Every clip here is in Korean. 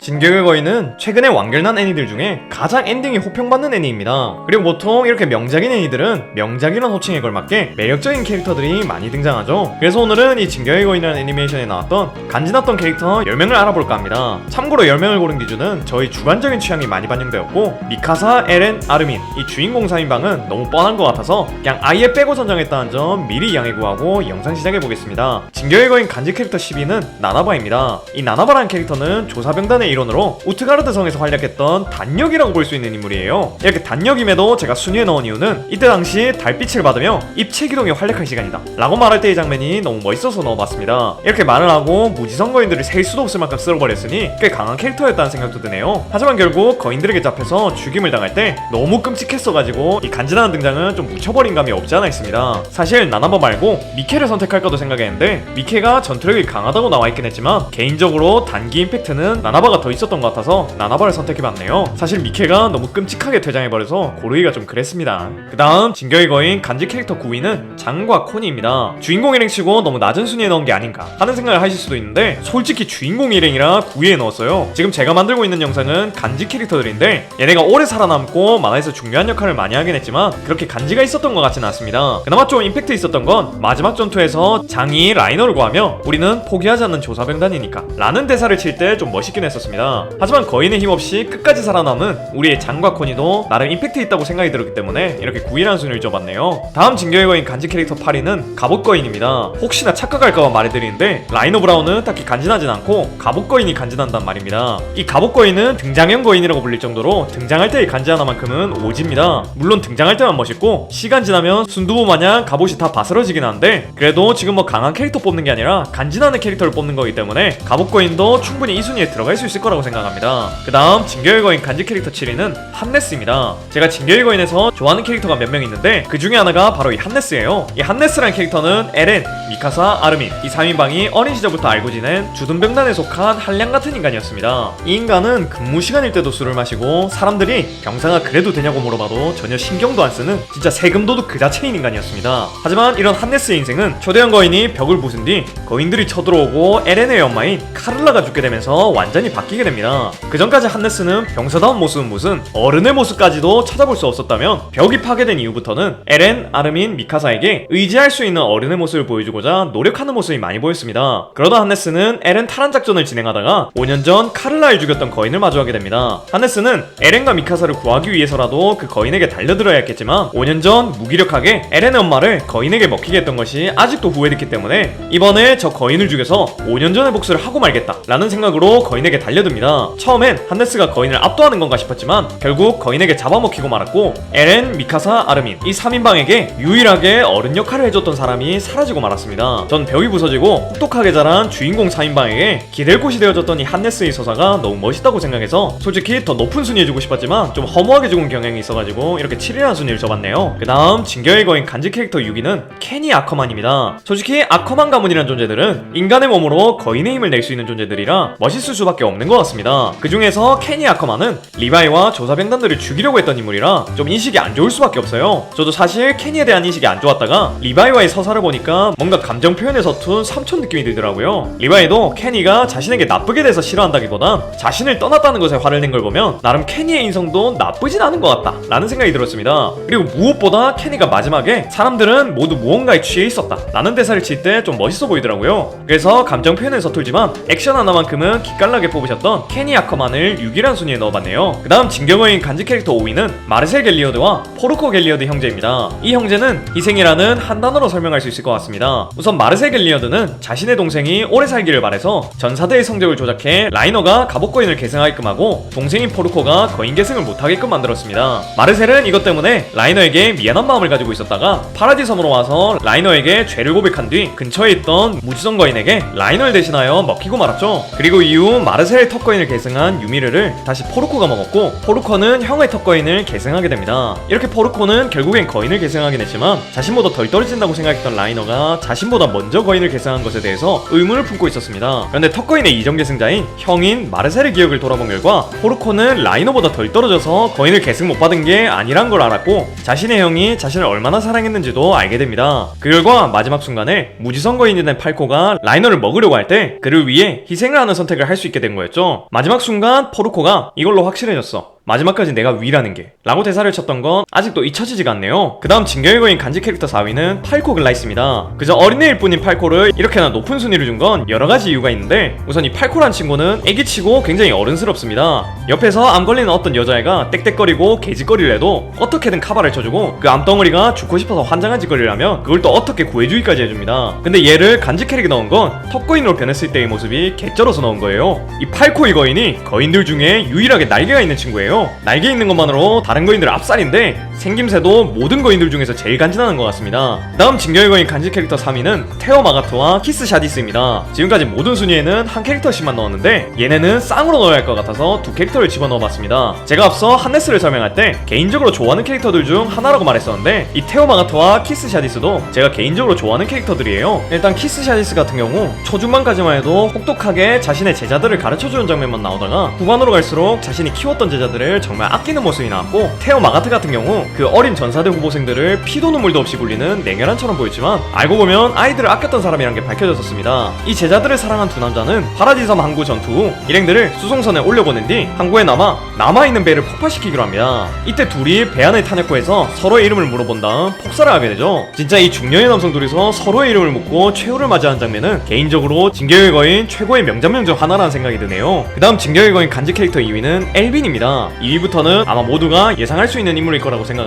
진격의 거인은 최근에 완결난 애니들 중에 가장 엔딩이 호평받는 애니입니다. 그리고 보통 이렇게 명작인 애니들은 명작이란 호칭에 걸맞게 매력적인 캐릭터들이 많이 등장하죠. 그래서 오늘은 이 진격의 거인이라는 애니메이션에 나왔던 간지났던 캐릭터 10명을 알아볼까 합니다. 참고로 10명을 고른 기준은 저희 주관적인 취향이 많이 반영되었고, 미카사, 에렌, 아르민 이 주인공 3인방은 너무 뻔한 것 같아서 그냥 아예 빼고 선정했다는 점 미리 양해 구하고 영상 시작해보겠습니다. 진격의 거인 간지 캐릭터 10위는 나나바입니다. 이 나나바라는 캐릭터는 조사병단의 일원으로 우트가르드 성에서 활약했던 단역이라고 볼 수 있는 인물이에요. 이렇게 단역임에도 제가 순위에 넣은 이유는 이때 당시 달빛을 받으며 입체 기동이 활약할 시간이다 라고 말할 때의 장면이 너무 멋있어서 넣어봤습니다. 이렇게 말을 하고 무지성 거인들을 셀 수도 없을 만큼 쓸어버렸으니 꽤 강한 캐릭터였다는 생각도 드네요. 하지만 결국 거인들에게 잡혀서 죽임을 당할 때 너무 끔찍했어가지고 이 간지나는 등장은 좀 묻혀버린 감이 없지 않아 있습니다. 사실 나나바 말고 미케를 선택할까도 생각했는데 미케가 전투력이 강하다고 나와있긴 했지만 개인적으로 단기 임팩트는 나나바가 더 있었던 것 같아서 나나바를 선택해봤네요. 사실 미케가 너무 끔찍하게 퇴장해버려서 고르기가 좀 그랬습니다. 그 다음 진격의 거인 간지 캐릭터 9위는 장과 코니입니다. 주인공 일행치고 너무 낮은 순위에 넣은 게 아닌가 하는 생각을 하실 수도 있는데, 솔직히 주인공 일행이라 9위에 넣었어요. 지금 제가 만들고 있는 영상은 간지 캐릭터들인데 얘네가 오래 살아남고 만화에서 중요한 역할을 많이 하긴 했지만 그렇게 간지가 있었던 것 같지는 않습니다. 그나마 좀 임팩트 있었던 건 마지막 전투에서 장이 라이너를 구하며 우리는 포기하지 않는 조사병단이니까 라는 대사를 칠 때 좀 멋있긴 했었습니다. 하지만 거인의 힘없이 끝까지 살아남은 우리의 장과 코니도 나름 임팩트 있다고 생각이 들었기 때문에 이렇게 9위라는 순위를 줘봤네요. 다음 진격의 거인 간지 캐릭터 8위는 갑옷거인입니다. 혹시나 착각할까봐 말해드리는데 라이너 브라운은 딱히 간지나진 않고 갑옷거인이 간지난단 말입니다. 이 갑옷거인은 등장형 거인이라고 불릴 정도로 등장할 때의 간지 하나만큼은 오지입니다. 물론 등장할 때만 멋있고 시간 지나면 순두부 마냥 갑옷이 다 바스러지긴 하는데, 그래도 지금 뭐 강한 캐릭터 뽑는 게 아니라 간지나는 캐릭터를 뽑는 거기 때문에 갑옷거인도 충분히 이 순위에 들어갈 수 있을 거라고 생각합니다. 그 다음 진격의 거인 간지 캐릭터 7위는 한네스입니다. 제가 진격의 거인에서 좋아하는 캐릭터가 몇 명 있는데 그 중에 하나가 바로 이 한네스예요. 이 한네스라는 캐릭터는 에렌, 미카사, 아르민 이 3인방이 어린 시절부터 알고 지낸 주둔병단에 속한 한량 같은 인간이었습니다. 이 인간은 근무 시간일 때도 술을 마시고 사람들이 병사가 그래도 되냐고 물어봐도 전혀 신경도 안 쓰는 진짜 세금도둑 그 자체인 인간이었습니다. 하지만 이런 한네스의 인생은 초대형 거인이 벽을 부순 뒤 거인들이 쳐들어오고 에렌의 엄마인 카를라가 죽게 되면서 완전히 바뀌게 됩니다. 그 전까지 한네스는 병사다운 모습은 무슨 어른의 모습까지도 찾아볼 수 없었다면 벽이 파괴된 이후부터는 에렌, 아르민, 미카사에게 의지할 수 있는 어른의 모습을 보여주고자 노력하는 모습이 많이 보였습니다. 그러다 한네스는 에렌 탈환 작전을 진행하다가 5년 전 카를라를 죽였던 거인을 마주하게 됩니다. 한네스는 에렌과 미카사를 구하기 위해서라도 그 거인에게 달려들어야 했겠지만 5년 전 무기력하게 에렌의 엄마를 거인에게 먹히게 했던 것이 아직도 후회됐기 때문에 이번에 저 거인을 죽여서 5년 전의 복수를 하고 말겠다 라는 생각으로 거인에게 달려듭니다. 처음엔 한네스가 거인을 압도하는 건가 싶었지만 결국 거인에게 잡아먹히고 말았고, 에렌, 미카사, 아르민 이 3인방에게 유일하게 어른 역할을 해줬던 사람이 사라지고 말았습니다. 전 벽이 부서지고 혹독하게 자란 주인공 4인방에게 기댈 곳이 되어줬던 이 한네스의 서사가 너무 멋있다고 생각해서 솔직히 더 높은 순위 해주고 싶었지만 좀 허무하게 죽은 경향이 있어가지고 이렇게 7위라는 순위를 줘봤네요. 그 다음 진격의 거인 간지 캐릭터 6위는 케니 아커만입니다. 솔직히 아커만 가문이란 존재들은 인간의 몸으로 거인의 힘을 낼 수 있는 존재들이라 멋있을 수밖에 없는 것 같습니다. 그 중에서 케니 아커만은 리바이와 조사병단들을 죽이려고 했던 인물이라 좀 인식이 안 좋을 수밖에 없어요. 저도 사실 케니에 대한 인식이 안 좋았다가 리바이와의 서사를 보니까 뭔가 감정 표현에 서툰 삼촌 느낌이 들더라고요. 리바이도 케니가 자신에게 나쁘게 돼서 싫어한다기보단 자신을 떠났다는 것에 화를 낸 걸 보면 나름 케니의 인성도 나쁘진 않은 것 같다 라는 생각이 들었습니다. 그리고 무엇보다 케니가 마지막에 사람들은 모두 무언가에 취해 있었다 라는 대사를 칠 때 좀 멋있어 보이더라고요. 그래서 감정 표현은 서툴지만 액션 하나만큼은 기깔나게 뽑으셨던 케니 아커만을 6위란 순위에 넣어봤네요. 그 다음 진격거인 간지 캐릭터 5위는 마르셀 갤리어드와 포르코 갤리어드 형제입니다. 이 형제는 희생이라는 한 단어로 설명할 수 있을 것 같습니다. 우선 마르셀 갤리어드는 자신의 동생이 오래 살기를 바래서 전사대의 성적을 조작해 라이너가 갑옷거인을 계승하게끔 하고 동생인 포르코가 거인 계승을 못하게끔 만들었습니다. 마르셀은 이것 때문에 라이너에게 미안한 마음을 가지고 있었다가 파라디 섬으로 와서 라이너에게 죄를 고백한 뒤 근처에 있던 무지성 거인에게 라이너를 대신하여 먹히고 말았죠. 그리고 이후 마르셀의 턱거인을 계승한 유미르를 다시 포르코가 먹었고, 포르코는 형의 턱거인을 계승하게 됩니다. 이렇게 포르코는 결국엔 거인을 계승하긴 했지만 자신보다 덜 떨어진다고 생각했던 라이너가 자신보다 먼저 거인을 계승한 것에 대해서 의문을 품고 있었습니다. 그런데 턱거인의 이전 계승자인 형인 마르셀의 기억을 돌아본 결과 포르코는 라이너보다 덜 떨어져서 거인을 계승 못 받은 게 아니란 걸 알았고, 자신의 형이 자신을 얼마나 사랑했는지도 알게 됩니다. 그 결과 마지막 순간에 무지성 거인이 된 팔코가 라이너를 먹으려고 할 때 그를 위해 희생을 하는 선택을 할 수 있게 된 거였죠. 거였죠. 마지막 순간 포르코가 이걸로 확실해졌어. 마지막까지 내가 위라는 게 라고 대사를 쳤던 건 아직도 잊혀지지가 않네요. 그 다음 진격의 거인 간지 캐릭터 4위는 팔코 글라이스입니다. 그저 어린애일 뿐인 팔코를 이렇게나 높은 순위를 준 건 여러가지 이유가 있는데, 우선 이 팔코란 친구는 애기치고 굉장히 어른스럽습니다. 옆에서 암 걸리는 어떤 여자애가 땡땡거리고 개짓거리를 해도 어떻게든 카바를 쳐주고, 그 암덩어리가 죽고 싶어서 환장한 짓거리를 하면 그걸 또 어떻게 구해주기까지 해줍니다. 근데 얘를 간지 캐릭에 넣은 건 턱거인으로 변했을 때의 모습이 개쩔어서 넣은 거예요. 이 팔코 이 거인이 거인들 중에 유일하게 날개가 있는 친구예요. 날개 있는 것만으로 다른 거인들 앞살인데 생김새도 모든 거인들 중에서 제일 간지나는 것 같습니다. 다음 진격의 거인 간지 캐릭터 3위는 테오 마가토와 키스 샤디스입니다. 지금까지 모든 순위에는 한 캐릭터씩만 넣었는데 얘네는 쌍으로 넣어야 할 것 같아서 두 캐릭터를 집어넣어봤습니다. 제가 앞서 한네스를 설명할 때 개인적으로 좋아하는 캐릭터들 중 하나라고 말했었는데, 이 테오 마가토와 키스 샤디스도 제가 개인적으로 좋아하는 캐릭터들이에요. 일단 키스 샤디스 같은 경우 초중반까지만 해도 혹독하게 자신의 제자들을 가르쳐주는 장면만 나오다가 후반으로 갈수록 자신이 키웠던 제자들을 정말 아끼는 모습이 나왔고, 테오 마가트 같은 경우 그 어린 전사대 후보생들을 피도 눈물도 없이 굴리는 냉혈한처럼 보였지만 알고 보면 아이들을 아꼈던 사람이란 게 밝혀졌었습니다. 이 제자들을 사랑한 두 남자는 파라디섬 항구 전투 후 일행들을 수송선에 올려보낸 뒤 항구에 남아있는 배를 폭파시키기로 합니다. 이때 둘이 배 안을 탄약고해서 서로의 이름을 물어본 다음 폭살을 하게 되죠. 진짜 이 중년의 남성 둘이서 서로의 이름을 묻고 최후를 맞이한 장면은 개인적으로 진격의 거인 최고의 명장면 중 하나라는 생각이 드네요. 그 다음 진격의 거인 간지 캐릭터 2위는 엘빈입니다. 2위부터는 아마 모두가 예상할 수 있는 인물일 거라고 생각합니다.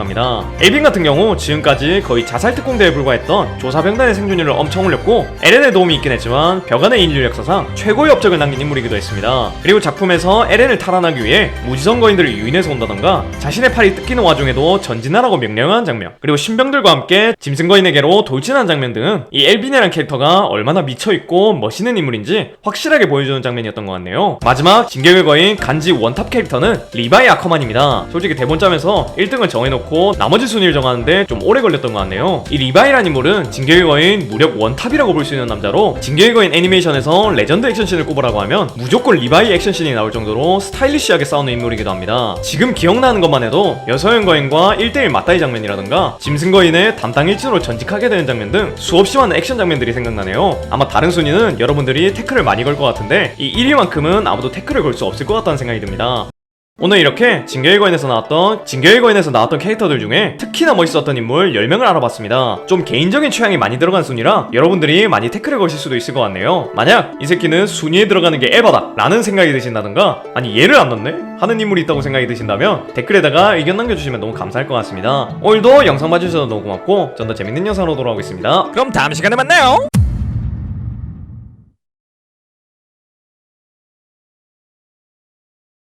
엘빈 같은 경우 지금까지 거의 자살 특공대에 불과했던 조사병단의 생존율을 엄청 올렸고, 에렌의 도움이 있긴 했지만 벽안의 인류 역사상 최고의 업적을 남긴 인물이기도 했습니다. 그리고 작품에서 에렌을 탈환하기 위해 무지성 거인들을 유인해서 온다던가, 자신의 팔이 뜯기는 와중에도 전진하라고 명령한 장면, 그리고 신병들과 함께 짐승 거인에게로 돌진한 장면 등은 이 엘빈이라는 캐릭터가 얼마나 미쳐있고 멋있는 인물인지 확실하게 보여주는 장면이었던 것 같네요. 마지막 진격의 거인 간지 원탑 캐릭터는 리바이 아커만입니다. 솔직히 대본 짜면서 1등을 정해놓고 나머지 순위를 정하는데 좀 오래 걸렸던 것 같네요. 이 리바이라는 인물은 진격의 거인 무력 원탑이라고 볼 수 있는 남자로, 진격의 거인 애니메이션에서 레전드 액션씬을 꼽으라고 하면 무조건 리바이 액션씬이 나올 정도로 스타일리시하게 싸우는 인물이기도 합니다. 지금 기억나는 것만 해도 여서형 거인과 1대1 맞다이 장면이라던가 짐승 거인의 담당 일진으로 전직하게 되는 장면 등 수없이 많은 액션 장면들이 생각나네요. 아마 다른 순위는 여러분들이 태클을 많이 걸 것 같은데 이 1위만큼은 아무도 태클을 걸 수 없을 것 같다는 생각이 듭니다. 오늘 이렇게 진격의 거인에서 나왔던 캐릭터들 중에 특히나 멋있었던 인물 10명을 알아봤습니다. 좀 개인적인 취향이 많이 들어간 순위라 여러분들이 많이 태클을 거실 수도 있을 것 같네요. 만약 이 새끼는 순위에 들어가는 게 에바다 라는 생각이 드신다던가, 아니 얘를 안 넣네? 하는 인물이 있다고 생각이 드신다면 댓글에다가 의견 남겨주시면 너무 감사할 것 같습니다. 오늘도 영상 봐주셔서 너무 고맙고 전 더 재밌는 영상으로 돌아오겠습니다. 그럼 다음 시간에 만나요.